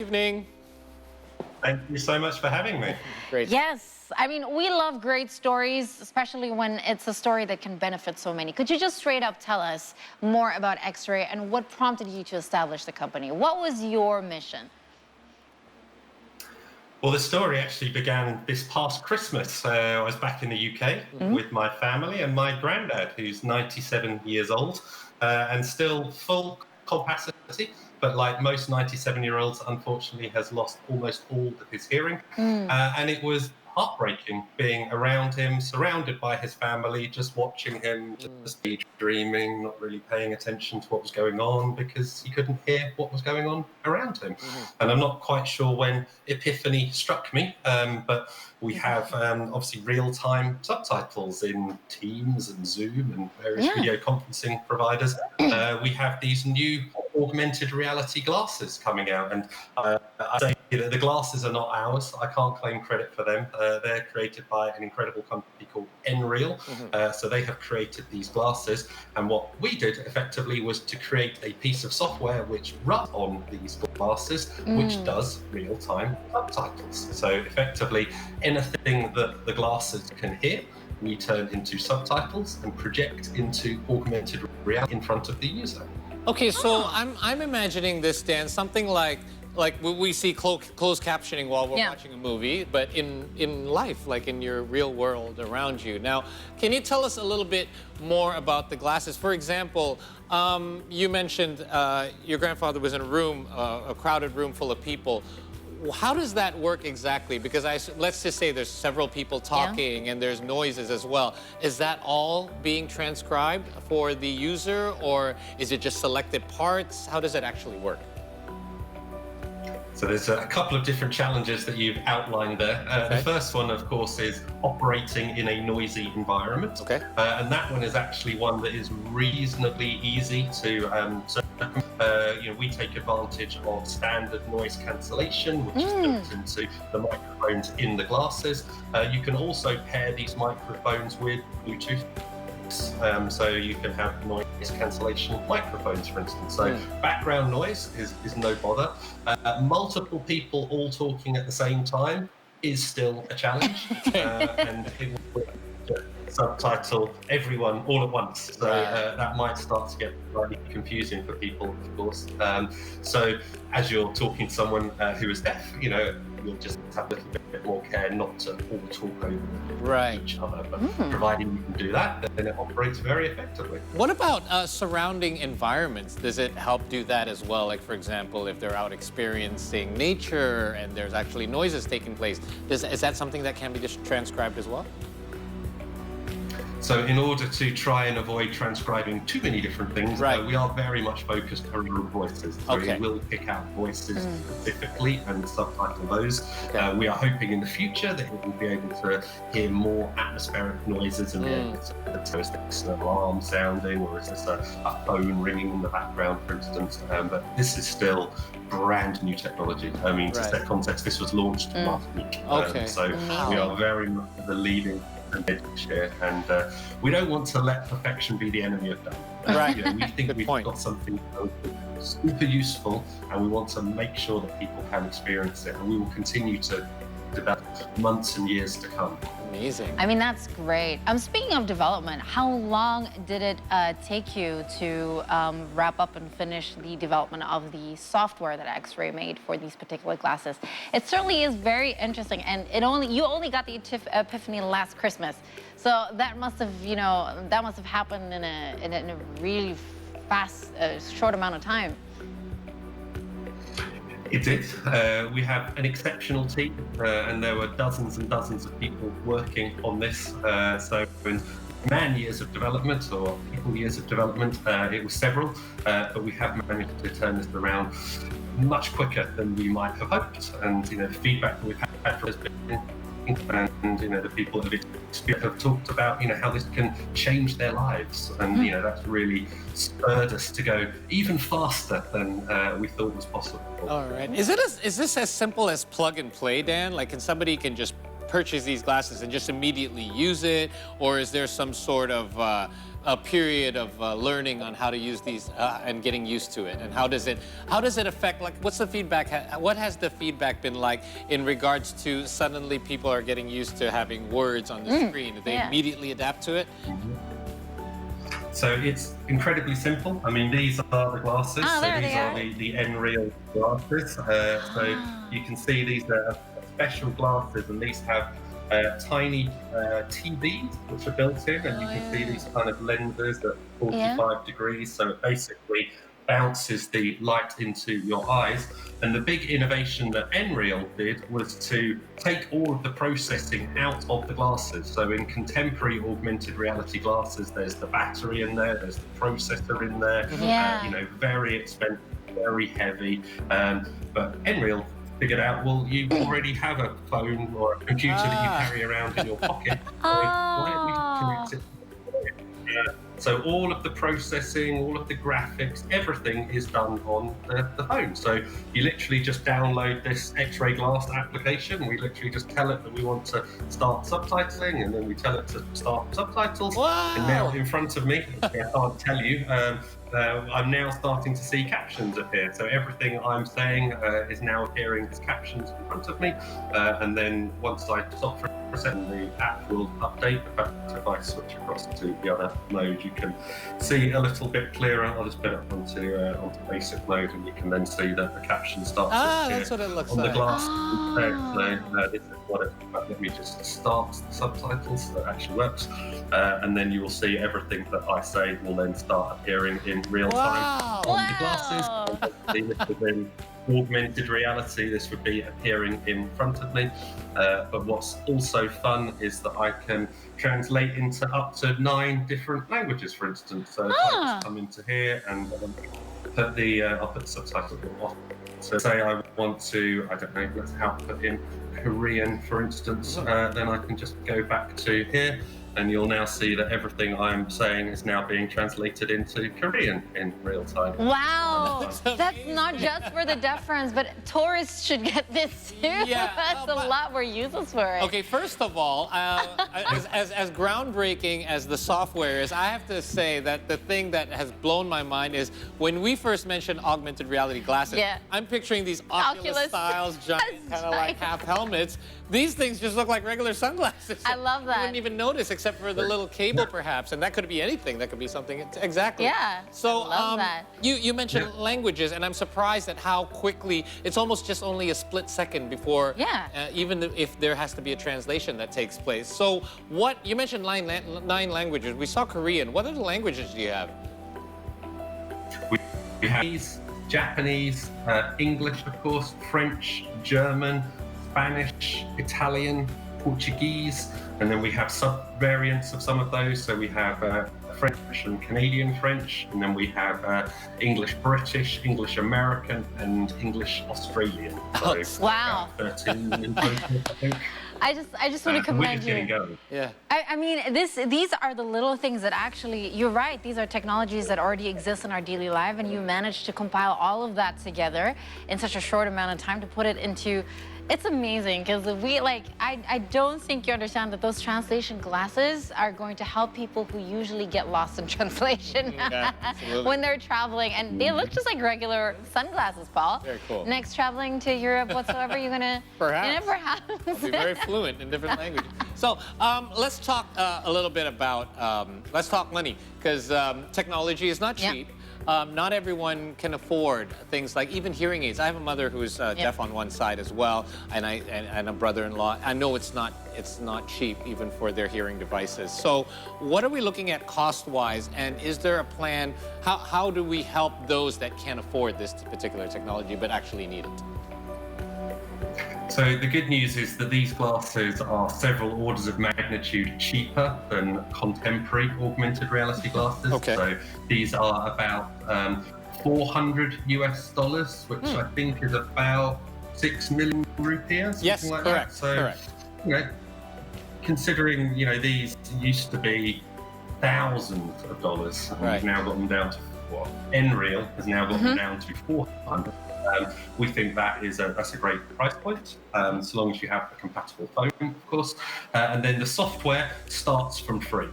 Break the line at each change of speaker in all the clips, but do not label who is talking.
evening.
Thank you so much for having me.
Great.
Yes, I mean, we love great stories, especially when it's a story that can benefit so many. Could you just straight up tell us more about X-Ray and what prompted you to establish the company? What was your mission?
Well, the story actually began this past Christmas. I was back in the UK with my family and my granddad, who's 97 years old and still full capacity, but like most 97-year-olds, unfortunately has lost almost all of his hearing. And it was heartbreaking being around him, surrounded by his family, just watching him, just daydreaming, not really paying attention to what was going on because he couldn't hear what was going on around him. And I'm not quite sure when epiphany struck me, but we have obviously real-time subtitles in Teams and Zoom and various video conferencing providers. We have these new augmented reality glasses coming out, and I say the glasses are not ours. I can't claim credit for them. They're created by an incredible company called Nreal. So they have created these glasses, and what we did effectively was to create a piece of software which runs on these glasses, which does real-time subtitles. So effectively, anything that the glasses can hear, we turn into subtitles and project into augmented reality in front of the user.
Okay, so I'm imagining this, Dan, something like we see closed captioning while we're watching a movie, but in life, like in your real world around you. Now, can you tell us a little bit more about the glasses? For example, you mentioned your grandfather was in a room, a crowded room full of people. How does that work exactly? Because let's just say there's several people talking and there's noises as well. Is that all being transcribed for the user, or is it just selected parts? How does it actually work?
So there's a couple of different challenges that you've outlined there. The first one, of course, is operating in a noisy environment. And that one is actually one that is reasonably easy to we take advantage of standard noise cancellation, which is built into the microphones in the glasses. You can also pair these microphones with Bluetooth. So you can have noise cancellation microphones, for instance. So background noise is no bother. Multiple people all talking at the same time is still a challenge. And it will subtitle everyone all at once. So that might start to get slightly confusing for people, of course. So as you're talking to someone who is deaf, you'll just have a little bit more care not to all talk over each other. But providing you can do that, then it operates very effectively.
What about surrounding environments? Does it help do that as well? Like, for example, if they're out experiencing nature and there's actually noises taking place, is that something that can be just transcribed as well?
So in order to try and avoid transcribing too many different things, we are very much focused around voices. So we will pick out voices specifically and subtitle those. We are hoping in the future that it will be able to hear more atmospheric noises and so is this an alarm sounding, or is this a phone ringing in the background, for instance? But this is still brand new technology. I mean, to set context, this was launched last week. So we are very much the leading edge here, and we don't want to let perfection be the enemy of done. We think we've got something super useful, and we want to make sure that people can experience it, and we will continue to develop months and years to come.
Amazing.
I mean, that's great. Speaking of development, how long did it take you to wrap up and finish the development of the software that X-Ray made for these particular glasses? It certainly is very interesting, and you only got the epiphany last Christmas, so that must have happened in a really fast, short amount of time.
It did. We have an exceptional team, and there were dozens and dozens of people working on this. So in man years of development, or people years of development, it was several, but we have managed to turn this around much quicker than we might have hoped. And the feedback that we've had has been, and the people that have talked about how this can change their lives, and that's really spurred us to go even faster than we thought was possible.
All right. Is this as simple as plug and play, Dan? Like, can somebody just purchase these glasses and just immediately use it, or is there some sort of a period of learning on how to use these and getting used to it? And how does it affect, like, what's the feedback? What has the feedback been like in regards to suddenly people are getting used to having words on the screen? Do they immediately adapt to it?
So it's incredibly simple. I mean, these are the glasses.
Oh,
so these are the Nreal glasses. So you can see these are special glasses, and these have tiny TVs which are built in, and you can see these kind of lenses at 45 degrees. So it basically bounces the light into your eyes. And the big innovation that Nreal did was to take all of the processing out of the glasses. So in contemporary augmented reality glasses, there's the battery in there, there's the processor in there, you know, very expensive, very heavy. But Nreal figured out, well, you already have a phone or a computer that you carry around in your pocket. So why don't we connect it? So all of the processing, all of the graphics, everything is done on the phone. So you literally just download this X-ray glass application. We literally just tell it that we want to start subtitling, and then we tell it to start subtitles.
Wow.
And now in front of me, I can't tell you, I'm now starting to see captions appear. So everything I'm saying is now appearing as captions in front of me. And then once I stop for a second, the app will update. In fact, if I switch across to the other mode, you can see a little bit clearer. I'll just put it onto basic mode, and you can then see that the caption starts to appear
that's what it looks
on
like.
the glass. So this is what it. Let me just start the subtitles. So that actually works. And then you will see everything that I say will then start appearing in real time on the glasses. This would then augmented reality. This would be appearing in front of me. But what's also fun is that I can translate into up to 9 different languages, for instance. So if I just come into here and put I'll put the subtitles off. So say I want to, I don't know, let's put in Korean, for instance. Then I can just go back to here, and you'll now see that everything I'm saying is now being translated into Korean in real time.
Wow, that's not just for the deaf friends, but tourists should get this too.
Yeah,
That's a lot more uses for it.
Okay, first of all, as groundbreaking as the software is, I have to say that the thing that has blown my mind is when we first mentioned augmented reality glasses, I'm picturing these Oculus styles, giant kind of like half helmets. These things just look like regular sunglasses.
I love that.
You wouldn't even notice except for the little cable perhaps, and that could be anything. That could be something, exactly.
Yeah,
So
I love that.
You mentioned languages, and I'm surprised at how quickly, it's almost just only a split second before, even if there has to be a translation that takes place. So you mentioned 9 languages. We saw Korean. What other languages do you have?
We have Japanese, English, of course, French, German, Spanish, Italian, Portuguese, and then we have sub-variants of some of those. So we have French and Canadian French, and then we have English British, English American, and English Australian. So
wow.
13 in total, I think.
I just want to commend you.
Going.
Yeah.
I mean, these are the little things that actually, you're right, these are technologies that already exist in our daily life, and you managed to compile all of that together in such a short amount of time to put it into. It's amazing because I don't think you understand that those translation glasses are going to help people who usually get lost in translation when they're traveling. And they look just like regular sunglasses, Paul.
Very cool.
Next, traveling to Europe, whatsoever, you're going to...
Perhaps.
Perhaps.
Be very fluent in different languages. So let's talk a little bit about, let's talk money, because technology is not cheap. Not everyone can afford things like even hearing aids. I have a mother who's deaf on one side as well, and a brother-in-law. I know it's not cheap even for their hearing devices. So what are we looking at cost-wise, and is there a plan? How do we help those that can't afford this particular technology but actually need it?
So the good news is that these glasses are several orders of magnitude cheaper than contemporary augmented reality glasses.
Okay.
So these are about $400 US, which I think is about 6 million rupees.
Yes,
like
correct.
That. So,
correct.
You know, considering these used to be thousands of dollars, and we've now got them down to Nreal has now got them down to $400. We think that's a great price point, so long as you have a compatible phone, of course. And then the software starts from free.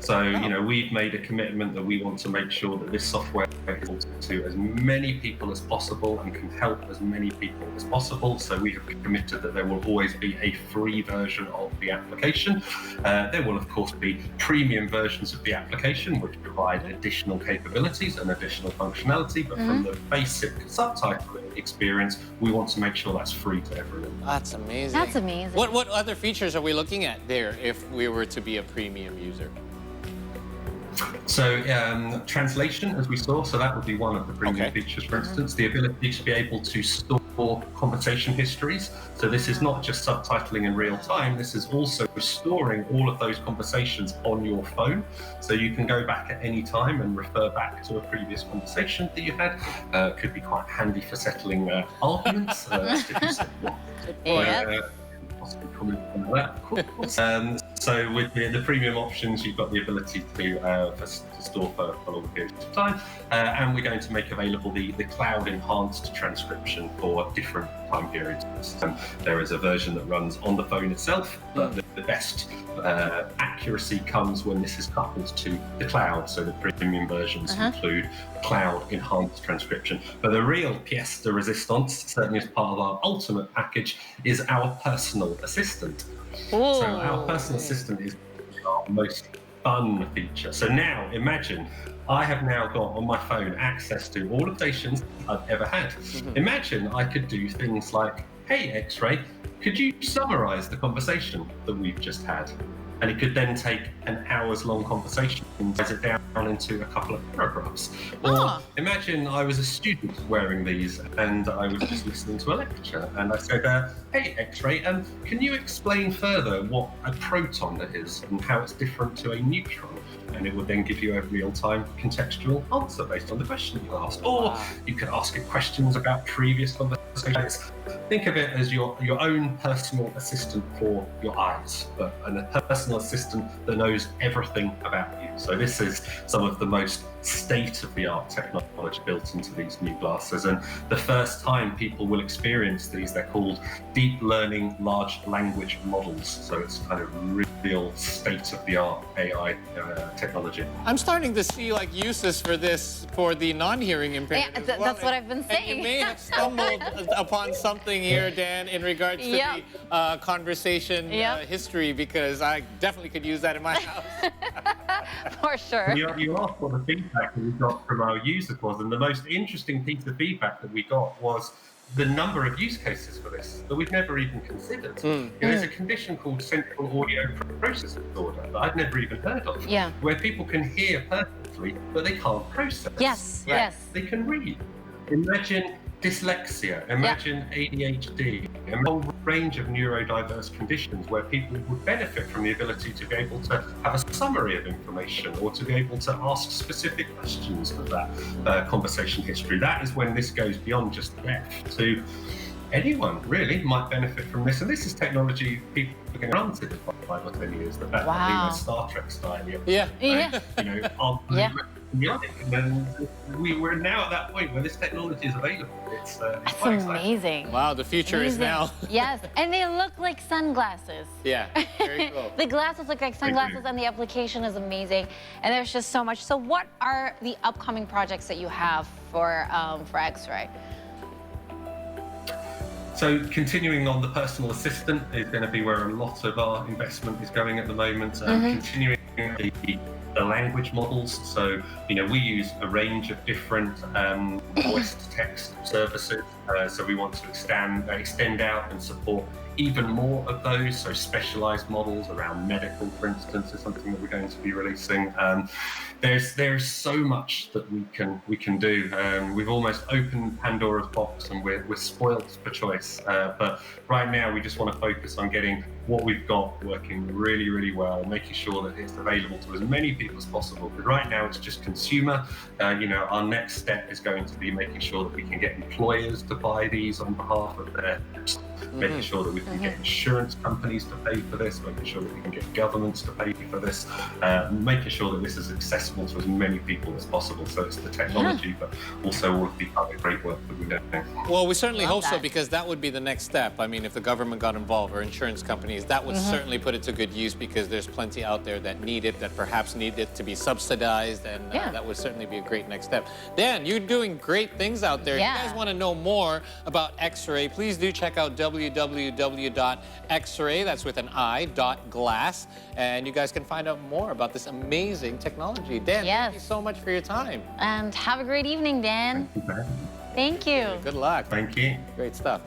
So, we've made a commitment that we want to make sure that this software is able to as many people as possible and can help as many people as possible. So we have committed that there will always be a free version of the application. There will, of course, be premium versions of the application, which provide additional capabilities and additional functionality. But from the basic subtitling experience, we want to make sure that's free to everyone.
That's amazing.
That's amazing.
What other features are we looking at there if we were to be a premium user?
So translation, as we saw, so that would be one of the premium features, for instance, the ability to be able to store conversation histories. So this is not just subtitling in real time, this is also storing all of those conversations on your phone. So you can go back at any time and refer back to a previous conversation that you had. Could be quite handy for settling arguments. If you said what. Possibly comment on that, of course. So with the premium options, you've got the ability to store for longer periods of time, and we're going to make available the cloud enhanced transcription for different time periods. There is a version that runs on the phone itself, but the best accuracy comes when this is coupled to the cloud. So the premium versions include cloud enhanced transcription. But the real pièce de résistance, certainly as part of our ultimate package, is our personal assistant.
Ooh.
So our personal assistant is our most fun feature. So now imagine I have now got on my phone access to all of the stations I've ever had. Imagine I could do things like, hey, X-Ray, could you summarize the conversation that we've just had? And it could then take an hour's long conversation and size it down into a couple of paragraphs. Or imagine I was a student wearing these and I was just listening to a lecture and I said, hey, X-Ray, can you explain further what a proton is and how it's different to a neutron? And it would then give you a real-time contextual answer based on the question you asked. Or you could ask it questions about previous conversations. Think of it as your own personal assistant for your eyes, and a personal assistant that knows everything about you. So this is some of the most state-of-the-art technology built into these new glasses. And the first time people will experience these, they're called deep learning large language models. So it's kind of real state-of-the-art AI technology.
I'm starting to see uses for this for the non-hearing impaired.
Yeah, that's what I've been saying.
And you may have stumbled upon something here, Dan, in regards to the conversation history, because I definitely could use that in my house.
For sure.
You asked what the feedback that we got from our users was, and the most interesting piece of feedback that we got was the number of use cases for this that we've never even considered. There's a condition called central audio processing disorder that I've never even heard of, where people can hear perfectly, but they can't process.
Yes.
They can read. Imagine dyslexia, imagine ADHD, a whole range of neurodiverse conditions where people would benefit from the ability to be able to have a summary of information or to be able to ask specific questions of that conversation history. That is when this goes beyond just left to anyone really might benefit from this. And this is technology people are going to run to for 5 or 10 years. The fact that Star Trek style, and we're now at that point where this technology is available. It's
That's amazing.
Wow, the future is now.
Yes, and they look like sunglasses.
Yeah, very cool.
The glasses look like sunglasses, and the application is amazing. And there's just so much. So, what are the upcoming projects that you have for X-Ray?
So continuing on, the personal assistant is going to be where a lot of our investment is going at the moment. Continuing the language models. So, we use a range of different voice to text services. So we want to extend out and support even more of those. So specialized models around medical, for instance, is something that we're going to be releasing. There's so much that we can do. We've almost opened Pandora's box, and we're spoilt for choice. But right now, we just want to focus on getting what we've got working really, really well, making sure that it's available to as many people as possible. Because right now, it's just consumer. Our next step is going to be making sure that we can get employers to buy these on behalf of their making sure that we can get insurance companies to pay for this, making sure that we can get governments to pay for this, making sure that this is accessible to as many people as possible. So it's the technology, but also all of the other great work that we're doing.
Well, we certainly hope so, because that would be the next step. I mean, if the government got involved or insurance companies, that would certainly put it to good use, because there's plenty out there that need it, that perhaps need it to be subsidized, and that would certainly be a great next step. Dan, you're doing great things out there.
Yeah.
If you guys want to know more about X-ray, please do check out www.xray, that's with an I, .glass, and you guys can find out more about this amazing technology. Dan, thank you so much for your time.
And have a great evening, Dan.
Thank you, Ben.
Thank you.
Good luck.
Thank you.
Great stuff.